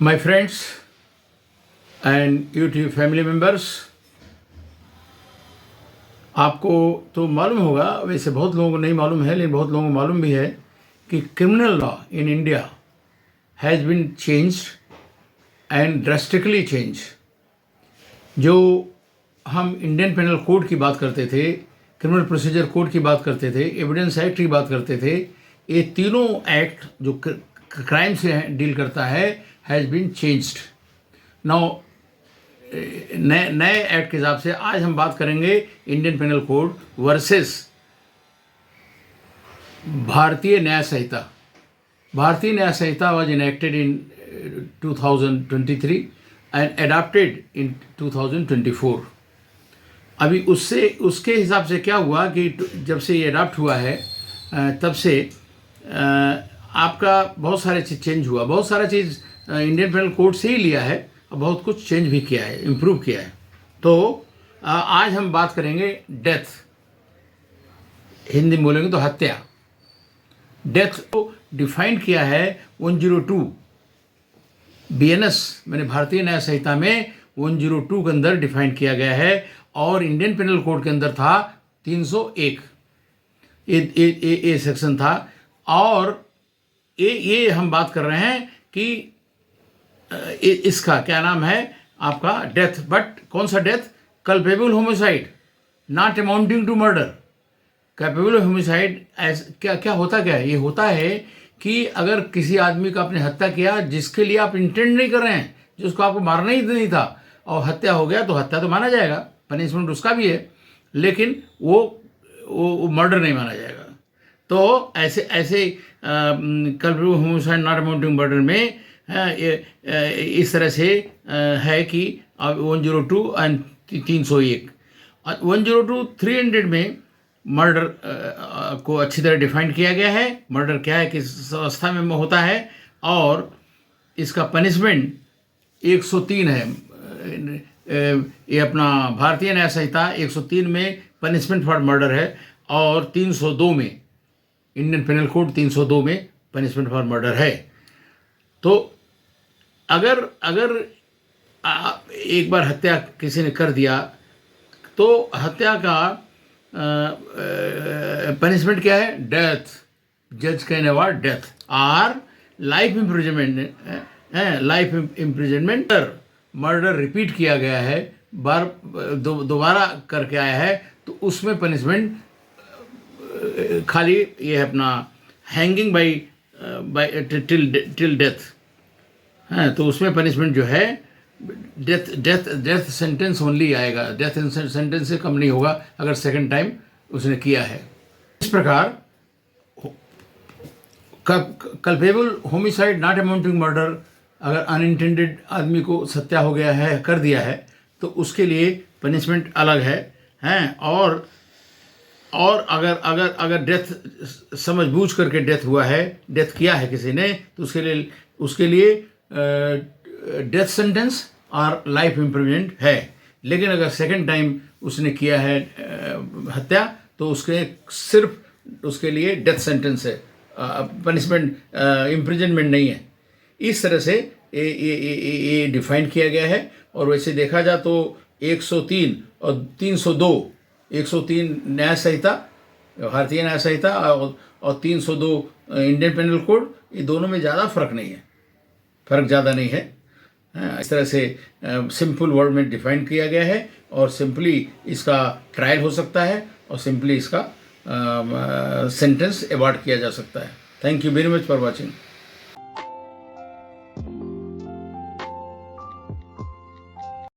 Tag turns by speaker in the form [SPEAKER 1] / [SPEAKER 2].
[SPEAKER 1] My friends and YouTube family members, आपको तो मालूम होगा, वैसे बहुत लोगों को नहीं मालूम है, लेकिन बहुत लोगों को मालूम भी है कि criminal law in India has been changed and drastically change. जो हम इंडियन पेनल कोड की बात करते थे, क्रिमिनल प्रोसीजर कोड की बात करते थे, एविडेंस एक्ट की बात करते थे, ये तीनों एक्ट जो क्राइम से डील करता है हैज़ बीन चेंज्ड। नाउ नए एक्ट के हिसाब से आज हम बात करेंगे इंडियन पेनल कोड वर्सेस भारतीय Nyaya Sanhita. Bharatiya Nyaya Sanhita was enacted in 2023 and adopted in 2024। अभी उसके हिसाब से क्या हुआ कि जब से ये अडॉप्ट हुआ है तब से आपका बहुत सारे चीज़ चेंज हुआ, बहुत सारा चीज़ इंडियन पेनल कोड से ही लिया है और बहुत कुछ चेंज भी किया है, इम्प्रूव किया है। तो आज हम बात करेंगे डेथ, हिंदी में बोलेंगे तो हत्या। डेथ को डिफाइन किया है 102 BNS, मैंने भारतीय न्याय संहिता में 102 के अंदर डिफाइन किया गया है, और इंडियन पेनल कोड के अंदर था 301 ए सेक्शन था। और ये हम बात कर रहे हैं कि इसका क्या नाम है आपका डेथ, बट कौन सा death? Culpable homicide not amounting to murder. Capable homicide क्या होता है? ये होता है कि अगर किसी आदमी का आपने हत्या किया जिसके लिए आप इंटेंड नहीं कर रहे हैं, जिसको आपको मारना ही नहीं था, और हत्या हो गया, तो हत्या तो माना जाएगा, पनिशमेंट उसका भी है, लेकिन वो मर्डर नहीं माना जाएगा। तो ऐसे culpable homicide not amounting murder में इस तरह से है कि 102 एंड 301 102 300 में मर्डर को अच्छी तरह डिफाइन किया गया है। मर्डर क्या है, किस अवस्था में होता है, और इसका पनिशमेंट 103 है। ये अपना भारतीय न्याय संहिता 103 में पनिशमेंट फॉर मर्डर है, और 302 में इंडियन पेनल कोड 302 में पनिशमेंट फॉर मर्डर है। तो अगर एक बार हत्या किसी ने कर दिया तो हत्या का पनिशमेंट क्या है? डेथ। जज कैन अवॉर्ड डेथ और life imprisonment. Life imprisonment. Murder repeat किया गया है, दोबारा करके आया है, तो उसमें पनिशमेंट खाली ये है अपना हैंगिंग बाई टिल डेथ है। तो उसमें पनिशमेंट जो है डेथ सेंटेंस ओनली आएगा, डेथ सेंटेंस से कम नहीं होगा अगर सेकंड टाइम उसने किया है। इस प्रकार culpable homicide not amounting murder, अगर अनइंटेंडेड आदमी को हत्या हो गया है, कर दिया है, तो उसके लिए पनिशमेंट अलग है हैं। और अगर डेथ समझबूझ करके डेथ हुआ है, डेथ किया है किसी ने, तो उसके लिए डेथ सेंटेंस और लाइफ इम्प्रिजनमेंट है। लेकिन अगर सेकंड टाइम उसने किया है हत्या, तो उसके लिए डेथ सेंटेंस है, पनिशमेंट इम्प्रिजनमेंट नहीं है। इस तरह से ये डिफाइन किया गया है। और वैसे देखा जाए तो 103 और 302, 103 न्याय संहिता, भारतीय न्याय संहिता, और 302 इंडियन पेनल कोड, ये दोनों में ज़्यादा फर्क नहीं है, फर्क ज़्यादा नहीं है। इस तरह से सिंपल वर्ड में डिफाइन किया गया है, और सिंपली इसका ट्रायल हो सकता है, और सिंपली इसका सेंटेंस अवॉर्ड किया जा सकता है। Thank you very much for watching.